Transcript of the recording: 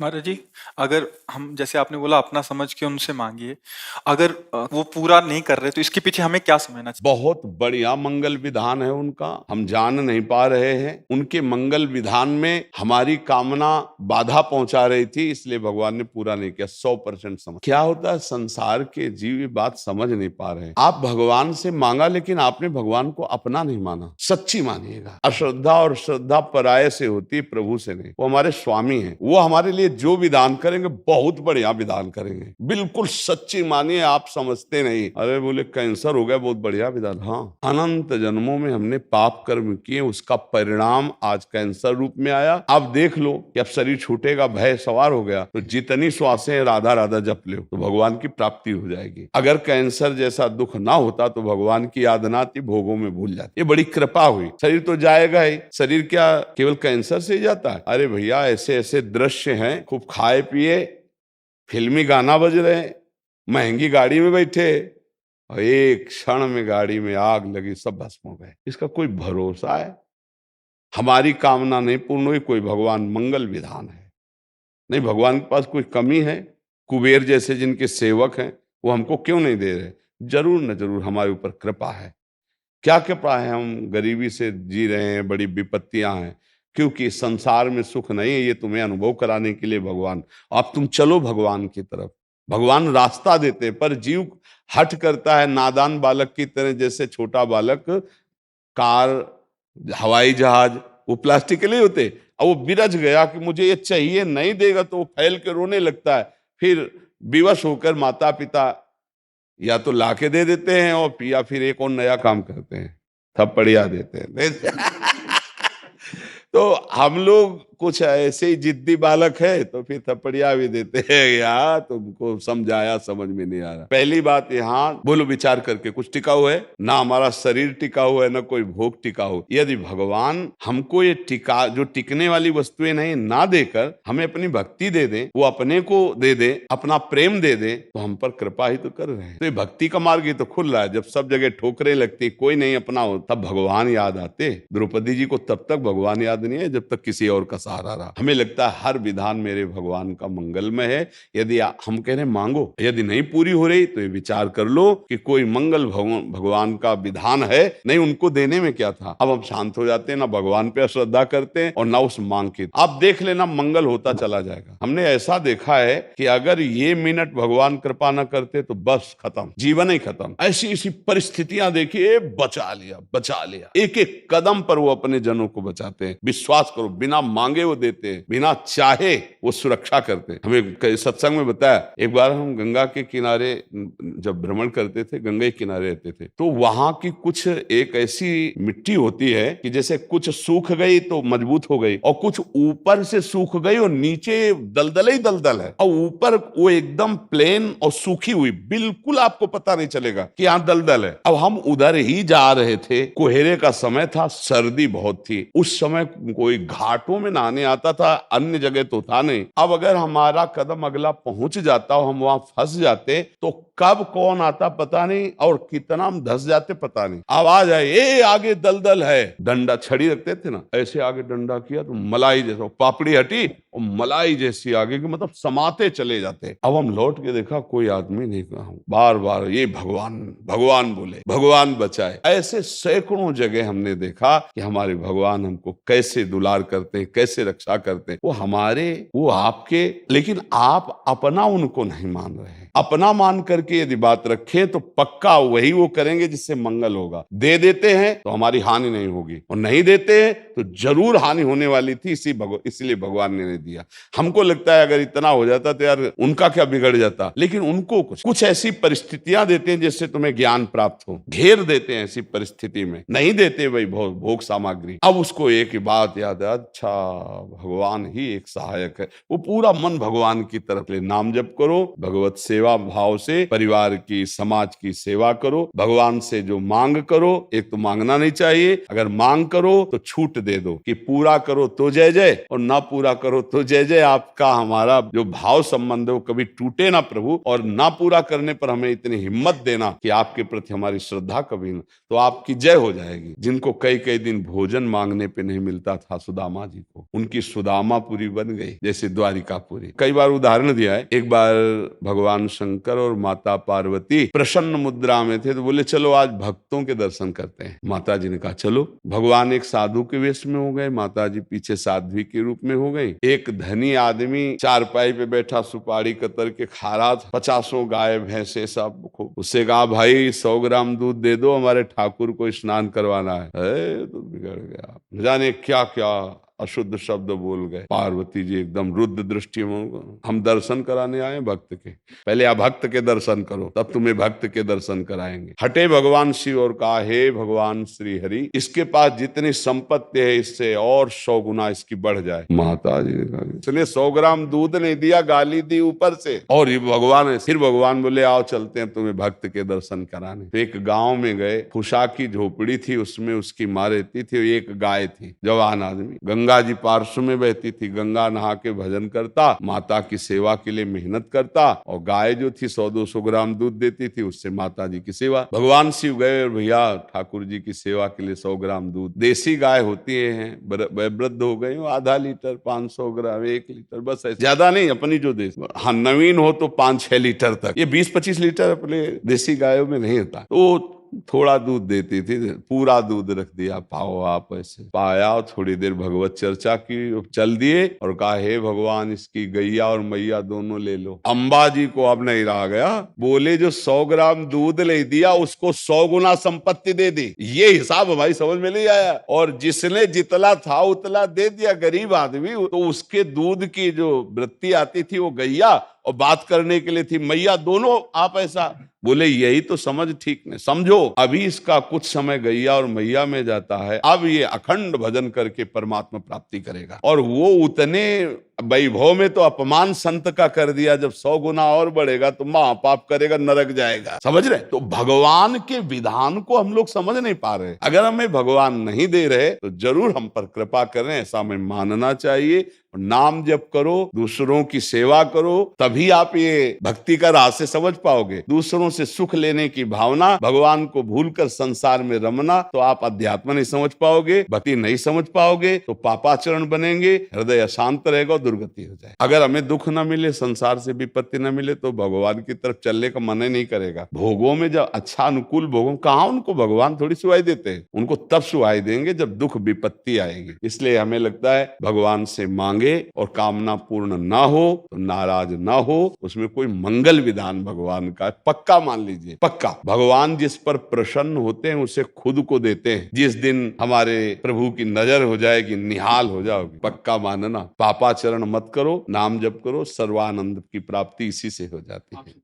महाराज जी, अगर हम जैसे आपने बोला अपना समझ के उनसे मांगिए, अगर वो पूरा नहीं कर रहे तो इसके पीछे हमें क्या समझना चाहिए? बहुत बढ़िया मंगल विधान है उनका, हम जान नहीं पा रहे हैं। उनके मंगल विधान में हमारी कामना बाधा पहुंचा रही थी, इसलिए भगवान ने पूरा नहीं किया। 100% समझ। क्या होता है, संसार के जीव ये बात समझ नहीं पा रहे हैं। आप भगवान से मांगा, लेकिन आपने भगवान को अपना नहीं माना। सच्ची मानिएगा। अश्रद्धा और श्रद्धा पराये से होती है, प्रभु से नहीं। वो हमारे स्वामी हैं, वो हमारे लिए जो विधान करेंगे बहुत बढ़िया विधान करेंगे। बिल्कुल सच्ची मानिए, आप समझते नहीं। अरे बोले कैंसर हो गया, बहुत बढ़िया विधान। हाँ, अनंत जन्मों में हमने पाप कर्म किए, उसका परिणाम आज कैंसर रूप में आया। अब देख लो कि अब शरीर छूटेगा, भय सवार हो गया, तो जितनी श्वासें राधा राधा जप लो तो भगवान की प्राप्ति हो जाएगी। अगर कैंसर जैसा दुख ना होता तो भगवान की याद ना आती, भोगों में भूल जाती। ये बड़ी कृपा हुई। शरीर तो जाएगा ही, शरीर क्या केवल कैंसर से ही जाता है? अरे भैया, ऐसे ऐसे दृश्य हैं, खूब खाए पिए, फिल्मी गाना बज रहे, महंगी गाड़ी में बैठे, और एक क्षण में गाड़ी में आग लगी, सब भस्म हो गए। इसका कोई भरोसा है? हमारी कामना नहीं पूर्ण हुई, कोई भगवान मंगल विधान है नहीं। भगवान के पास कोई कमी है? कुबेर जैसे जिनके सेवक हैं, वो हमको क्यों नहीं दे रहे? जरूर न जरूर हमारे ऊपर कृपा है। क्या कृपा है? हम गरीबी से जी रहे हैं, बड़ी विपत्तियां हैं, क्योंकि संसार में सुख नहीं है। ये तुम्हें अनुभव कराने के लिए भगवान, अब तुम चलो भगवान की तरफ। भगवान रास्ता देते हैं, पर जीव हठ करता है नादान बालक की तरह। जैसे छोटा बालक कार, हवाई जहाज, वो प्लास्टिक के लिए होते, और वो बिरज गया कि मुझे ये चाहिए, नहीं देगा तो वो फैल के रोने लगता है। फिर विवश होकर माता पिता या तो लाके दे देते हैं, और या फिर एक और नया काम करते हैं, थप्पड़िया देते हैं। तो हम लोग कुछ ऐसे ही जिद्दी बालक है, तो फिर थप्पड़िया भी देते हैं। यार तुमको समझाया समझ में नहीं आ रहा। पहली बात, यहाँ बोलो विचार करके, कुछ टिका हुआ है ना? हमारा शरीर टिका हुआ है, ना कोई भोग टिका हो। यदि भगवान हमको ये टिका, जो टिकने वाली वस्तुएं नहीं, ना देकर हमें अपनी भक्ति दे दे, वो अपने को दे दे, अपना प्रेम दे दे, तो हम पर कृपा ही तो कर रहे हैं। तो ये भक्ति का मार्ग ही तो खुल रहा है। जब सब जगह ठोकरें लगती, कोई नहीं अपना हो, तब भगवान याद आते। द्रौपदी जी को तब तक भगवान याद नहीं है जब तक किसी और का सहारा रहा। हमें लगता है हर विधान मेरे भगवान का मंगलमय है। यदि हम कह रहे मांगो, यदि नहीं पूरी हो रही तो ये विचार कर लो कि कोई मंगल भगवान का विधान है नहीं। उनको देने में क्या था? अब हम शांत हो जाते हैं, ना भगवान पे श्रद्धा करते हैं और ना उस मांग की। आप देख लेना, मंगल होता चला जाएगा। हमने ऐसा देखा है कि अगर ये मिनट भगवान कृपा न करते तो बस खत्म, जीवन ही खत्म। ऐसी ऐसी परिस्थितियां देखिए, बचा लिया बचा लिया। एक एक कदम पर वो अपने जनों को बचाते हैं। विश्वास करो, बिना मांगे वो देते हैं, बिना चाहे वो सुरक्षा करते हैं। हमें सत्संग में बताया, एक बार हम गंगा के किनारे जब भ्रमण करते थे, गंगा के किनारे रहते थे, तो वहां की कुछ एक ऐसी मिट्टी होती है कि जैसे कुछ सूख गई तो मजबूत हो गई, और कुछ ऊपर से सूख गई और नीचे दलदल ही दलदल है, और ऊपर वो एकदम प्लेन और सूखी हुई, बिल्कुल आपको पता नहीं चलेगा कि यहाँ दलदल है। अब हम उधर ही जा रहे थे, कोहरे का समय था, सर्दी बहुत थी। उस समय कोई घाटों में नहाने आता था, अन्य जगह तो था नहीं। अब अगर हमारा कदम अगला पहुंच जाता और हम वहां फंस जाते, तो कब कौन आता पता नहीं, और कितना हम धस जाते पता नहीं। आवाज आई, ए आगे दलदल है। डंडा, छड़ी रखते थे ना, ऐसे आगे डंडा किया तो मलाई जैसा पापड़ी हटी, और मलाई जैसी आगे की, मतलब समाते चले जाते। अब हम लौट के देखा, कोई आदमी नहीं। बार बार ये भगवान भगवान बोले, भगवान बचाए। ऐसे सैकड़ों जगह हमने देखा कि हमारे भगवान हमको कैसे दुलार करते हैं, कैसे रक्षा करते हैं। वो हमारे, वो आपके, लेकिन आप अपना उनको नहीं मान रहे हैं। अपना मान करके यदि बात रखें तो पक्का वही वो करेंगे जिससे मंगल होगा। दे देते हैं तो हमारी हानि नहीं होगी, और नहीं देते हैं तो जरूर हानि होने वाली थी। इसलिए भगवान ने नहीं दिया। हमको लगता है अगर इतना हो जाता तो यार उनका क्या बिगड़ जाता, लेकिन उनको कुछ कुछ ऐसी परिस्थितियां देते हैं जिससे तुम्हें ज्ञान प्राप्त हो, घेर देते हैं ऐसी परिस्थिति में। नहीं देते भाई भोग सामग्री। अब उसको एक ही बात याद है, अच्छा भगवान ही एक सहायक है। वो पूरा मन भगवान की तरफ ले, नाम जप करो, भगवत सेवा भाव से परिवार की, समाज की सेवा करो। भगवान से जो मांग करो, एक तो मांगना नहीं चाहिए, अगर मांग करो तो छूट दे दो कि पूरा करो तो जय जय, और ना पूरा करो तो जय जय। आपका हमारा जो भाव संबंध है वो कभी टूटे ना प्रभु, और ना पूरा करने पर हमें इतनी हिम्मत देना कि आपके प्रति हमारी श्रद्धा कभी ना, तो आपकी जय हो जाएगी। जिनको कई कई दिन भोजन मांगने पे नहीं मिलता था सुदामा जी को, उनकी सुदामापुरी बन गई जैसे द्वारिकापुरी। कई बार उदाहरण दिया है। एक बार भगवान शंकर और माता पार्वती प्रसन्न मुद्रा में थे, तो बोले चलो आज भक्तों के दर्शन करते हैं। माता जी ने कहा चलो। भगवान एक साधु के वेश में हो गए, माता जी पीछे साध्वी के रूप में हो गई। एक धनी आदमी चारपाई पे बैठा सुपारी कतर के खा रहा था, 50 गाय भैंसे सब खूब। उससे कहा भाई 100 ग्राम दूध दे दो, हमारे ठाकुर को स्नान करवाना है। तो बिगड़ गया, न जाने क्या क्या अशुद्ध शब्द बोल गए। पार्वती जी एकदम रुद्र दृष्टि में, हम दर्शन कराने आए भक्त के, पहले आप भक्त के दर्शन करो तब तुम्हें भक्त के दर्शन कराएंगे। हटे भगवान शिव और कहा हे भगवान श्री हरि, इसके पास जितनी संपत्ति है इससे और 100 गुना इसकी बढ़ जाए। माता जी ने कहा इसलिए 100 ग्राम दूध नहीं दिया, गाली दी ऊपर से। और ये भगवान है। फिर भगवान बोले आओ चलते हैं तुम्हें भक्त के दर्शन कराने। तो एक गांव में गए, फुसा की झोपड़ी थी, उसमें उसकी माँ रहती थी, एक गाय थी, जवान आदमी। गंगा जी पार्श्व में बहती थी, गंगा नहा के भजन करता, माता की सेवा के लिए मेहनत करता, और गाय जो थी 100-200 ग्राम दूध देती थी, उससे माता जी की सेवा। भगवान शिव गए और भैया ठाकुर जी की सेवा के लिए 100 ग्राम दूध, देसी गाय होती है, वृद्ध हो गई, आधा लीटर, 500 ग्राम, 1 लीटर, बस ऐसे, ज्यादा नहीं, अपनी जो देसी, हाँ नवीन हो तो 5-6 लीटर तक, ये 20-25 लीटर अपने देसी गायों में नहीं होता। तो थोड़ा दूध देती थी, पूरा दूध रख दिया, पाओ आप ऐसे। पाया और थोड़ी देर भगवत चर्चा की, चल दिए और कहा हे भगवान इसकी गैया और मैया दोनों ले लो। अंबा जी को अब नहीं रहा गया, बोले जो 100 ग्राम दूध ले दिया उसको 100 गुना संपत्ति दे दी। ये हिसाब हमारी समझ में नहीं आया। और जिसने जितना था उतना दे दिया, गरीब आदमी, तो उसके दूध की जो वृत्ति आती थी वो गैया और बात करने के लिए थी मैया, दोनों आप ऐसा। बोले यही तो समझ ठीक नहीं, समझो अभी इसका कुछ समय गैया और मैया में जाता है, अब ये अखंड भजन करके परमात्मा प्राप्ति करेगा। और वो उतने वैभव में तो अपमान संत का कर दिया, जब 100 गुना और बढ़ेगा तो महापाप करेगा, नरक जाएगा। समझ रहे? तो भगवान के विधान को हम लोग समझ नहीं पा रहे। अगर हमें भगवान नहीं दे रहे तो जरूर हम पर कृपा करें, ऐसा हमें मानना चाहिए। नाम जप करो, दूसरों की सेवा करो, तभी आप ये भक्ति का रहस्य समझ पाओगे। दूसरों से सुख लेने की भावना, भगवान को भूलकर संसार में रमना, तो आप अध्यात्म नहीं समझ पाओगे, भक्ति नहीं समझ पाओगे, तो पापाचरण बनेंगे, हृदय अशांत रहेगा, दुर्गति हो जाए। अगर हमें दुख न मिले, संसार से विपत्ति न मिले, तो भगवान की तरफ चलने का मन ही नहीं करेगा। भोगों में जब अच्छा अनुकूल भोगों, कहाँ उनको भगवान थोड़ी सुहाई देते हैं, उनको तब सुहाई देंगे जब दुख विपत्ति आएगी। इसलिए हमें लगता है भगवान से मांगे और कामना पूर्ण ना हो तो नाराज ना हो, उसमें कोई मंगल विधान भगवान का पक्का मान लीजिए, पक्का। भगवान जिस पर प्रसन्न होते हैं उसे खुद को देते हैं। जिस दिन हमारे प्रभु की नजर हो जाएगी, निहाल हो जाओगे, पक्का मानना। पापाचरण मत करो, नाम जप करो, सर्वानंद की प्राप्ति इसी से हो जाती है।